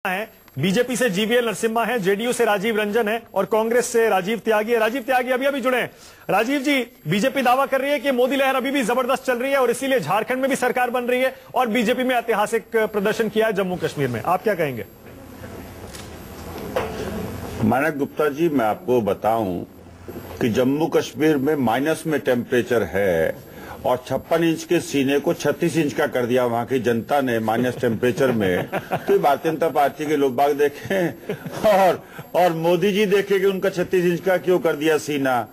है। बीजेपी से जीवीएल नरसिम्हा है, जेडीयू से राजीव रंजन है और कांग्रेस से राजीव त्यागी है। राजीव त्यागी अभी जुड़े हैं। राजीव जी, बीजेपी दावा कर रही है कि मोदी लहर अभी भी जबरदस्त चल रही है और इसीलिए झारखंड में भी सरकार बन रही है और बीजेपी में ऐतिहासिक प्रदर्शन किया है जम्मू कश्मीर में। आप क्या कहेंगे? मानक गुप्ता जी, मैं आपको बताऊं कि जम्मू कश्मीर में माइनस में टेम्परेचर है और 56 इंच के सीने को 36 इंच का कर दिया वहां की जनता ने माइनस टेम्परेचर में। तो भारतीय जनता पार्टी के लोग बाग देखें और मोदी जी देखें कि उनका 36 इंच का क्यों कर दिया सीना।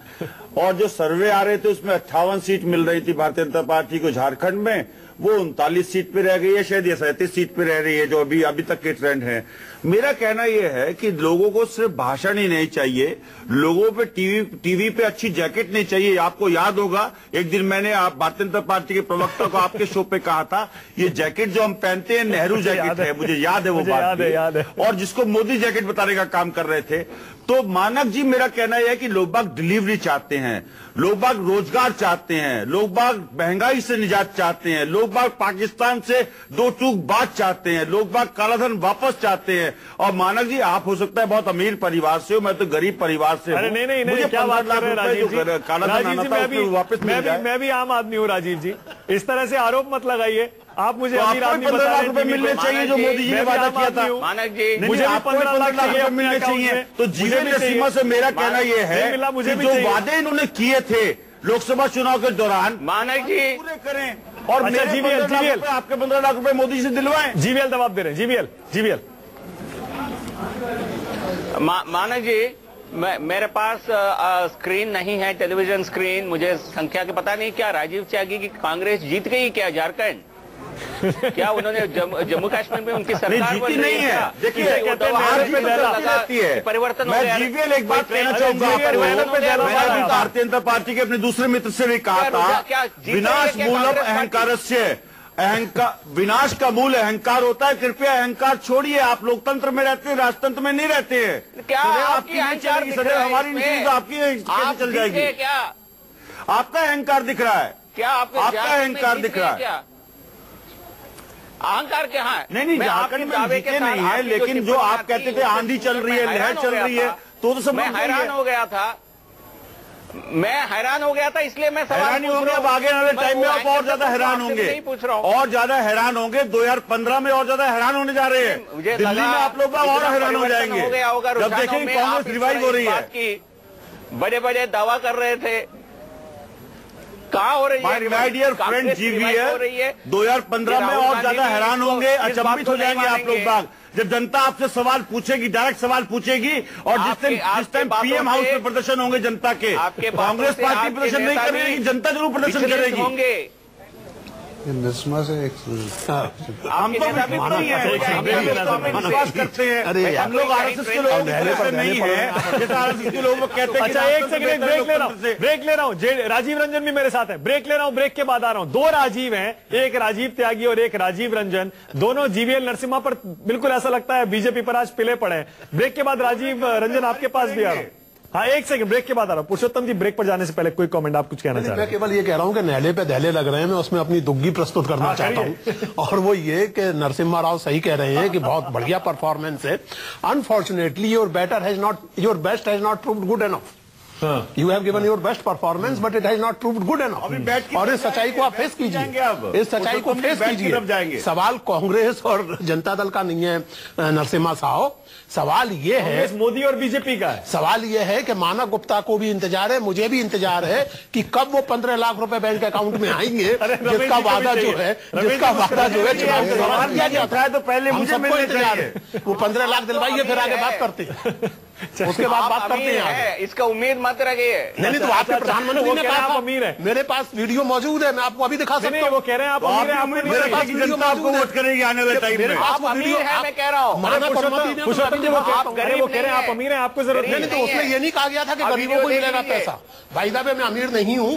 और जो सर्वे आ रहे थे उसमें 58 सीट मिल रही थी भारतीय जनता पार्टी को झारखंड में, वो 39 सीट पे रह गई है, शायद ये 37 सीट पे रह रही है, जो अभी तक के ट्रेंड है। मेरा कहना यह है कि लोगों को सिर्फ भाषण ही नहीं चाहिए, लोगों पे टीवी पे अच्छी जैकेट नहीं चाहिए। आपको याद होगा एक दिन मैंने आप भारतीय जनता पार्टी के प्रवक्ता को आपके शो पे कहा था, ये जैकेट जो हम पहनते हैं नेहरू जैकेट है, मुझे याद है वो बात याद है। और जिसको मोदी जैकेट बताने का काम कर रहे थे। तो मानक जी, मेरा कहना यह है कि लोग बाग डिलीवरी चाहते हैं, लोग बाग रोजगार चाहते हैं, लोग बाग महंगाई से निजात चाहते हैं, लोग बाग पाकिस्तान से दो टूक बात चाहते हैं, लोग बाग कालाधन वापस चाहते हैं। और मानक जी, आप हो सकता है बहुत अमीर परिवार से हो, मैं तो गरीब परिवार से हूं। नहीं, मुझे क्या बात कर रहे हैं राजीव जी? वापस मैं भी आम आदमी हूँ राजीव जी, इस तरह से आरोप मत लगाइए। आप मुझे अमीर आदमी 15 लाख रुपए मिलने चाहिए जो मोदी जी ने वादा किया था। मानक जी, मुझे भी 15 लाख रुपए मिलने चाहिए। तो जीवीएल नरसिम्हा से मेरा कहना यह है कि जो वादे इन्होंने किए थे लोकसभा चुनाव के दौरान, मानक जी पूरे करें। और अच्छा, जीवीएल आपके 15 लाख रुपए मोदी जी से दिलवाएं। जीवीएल दबाव दे रहे हैं। जीवीएल मानक जी, मेरे पास स्क्रीन नहीं है, टेलीविजन स्क्रीन, मुझे संख्या के पता नहीं। क्या राजीव त्यागी की कांग्रेस जीत गई क्या झारखंड? क्या उन्होंने जम्मू कश्मीर में उनकी सरकार जीती नहीं है? देखिए, परिवर्तन हो गया। जीवीएल एक बात कहना चाहूंगा, भारतीय जनता पार्टी के अपने दूसरे मित्र से भी कहा था, विनाश मूलम अहंकारस्य, विनाश का मूल अहंकार होता है। कृपया अहंकार छोड़िए, आप लोकतंत्र में रहते हैं, राजतंत्र में नहीं रहते हैं। क्या आपकी अहंकार दिख रहा है? हमारी नीति तो आपकी कैसे चल जाएगी? क्या आपका अहंकार दिख रहा है? क्या आपका अहंकार दिख रहा है? अहंकार क्या है? नहीं, झारखंड में जीते नहीं है, लेकिन जो आप कहते थे आंधी चल रही है, लहर चल रही है, तो सब मैं हैरान हो गया था। इसलिए मैं हैरान नहीं होंगे। अब आगे वाले टाइम में आप और ज्यादा हैरान होंगे, और ज्यादा हैरान होंगे। 2015 में और ज्यादा हैरान होने जा रहे हैं। दिल्ली में आप लोग और हैरान हो जाएंगे जब देखेंगे कांग्रेस रिवाइव हो रही है। बड़े बड़े दावा कर रहे थे, कहाँ हो रही है? माय डियर फ्रेंड जीवीएल, 2015 में और ज्यादा हैरान होंगे, अचंभित हो जाएंगे आप लोग बाग, जब जनता आपसे सवाल पूछेगी, डायरेक्ट सवाल पूछेगी। और जिस टाइम पीएम हाउस में प्रदर्शन होंगे जनता के, कांग्रेस पार्टी प्रदर्शन नहीं कर रही, जनता जरूर प्रदर्शन करेगी। नरसिम्हा से हम तो विश्वास करते हैं, हम लोग आरएसएस के लोग नहीं है, जैसे आरएसएस के लोग कहते हैं। अच्छा, एक सेकंड, ब्रेक ले रहा हूँ। राजीव रंजन भी मेरे साथ है, ब्रेक ले रहा हूँ, ब्रेक के बाद आ रहा हूँ। दो राजीव हैं, एक राजीव त्यागी और एक राजीव रंजन, दोनों जीवीएल नरसिम्हा पर बिल्कुल ऐसा लगता है बीजेपी पर आज पिले पड़े हैं। ब्रेक के बाद राजीव रंजन आपके पास भी आ रहा हूँ। हाँ, एक सेकंड, ब्रेक के बाद आ रहा हूँ। पुरुषोत्तम जी, ब्रेक पर जाने से पहले कोई कमेंट आप कुछ कहना चाह रहे हैं? मैं केवल ये कह रहा हूँ कि नहले पे दहले लग रहे हैं, मैं उसमें अपनी दुग्गी प्रस्तुत करना चाहता हूँ। और वो ये कि नरसिम्हा राव सही कह रहे हैं कि बहुत बढ़िया परफॉर्मेंस है। Unfortunately your best has not proved good enough. You have given your best performance, but it has not proved good enough. और इस सच्चाई को आप फेस कीजिए, इस सच्चाई को फेस कीजिए। सवाल कांग्रेस और जनता दल का नहीं है नरसिम्हा साहब, सवाल ये है मोदी और बीजेपी का है। सवाल ये है कि मानक गुप्ता को भी इंतजार है, मुझे भी इंतजार है कि कब वो 15 लाख रुपए बैंक अकाउंट में आएंगे, जिसका वादा जो है चुनाव के दौरान किया जाता है। तो पहले मुझे इंतजार है, वो 15 लाख दिलवाइए, फिर आगे बात करते हैं, उसके बाद बात करते हैं। इसका उम्मीद मत रखिए। नहीं तो आपके प्रधानमंत्री ने कहा अमीर है, मेरे पास वीडियो मौजूद है, मैं आपको अभी दिखा सकता हूँ। वो कह रहे हैं आप अमीर हैं, मेरे पास जनता आपको वोट करेगी आने वाले टाइम में। आप अमीर हैं, मैं कह रहा हूँ। वो कह रहे हैं आप अमीर हैं, आपको जरूरत नहीं। तो उसमें ये नहीं कहा गया था कि गरीबों को मिलेगा पैसा। भाई साहब, मैं अमीर नहीं हूँ।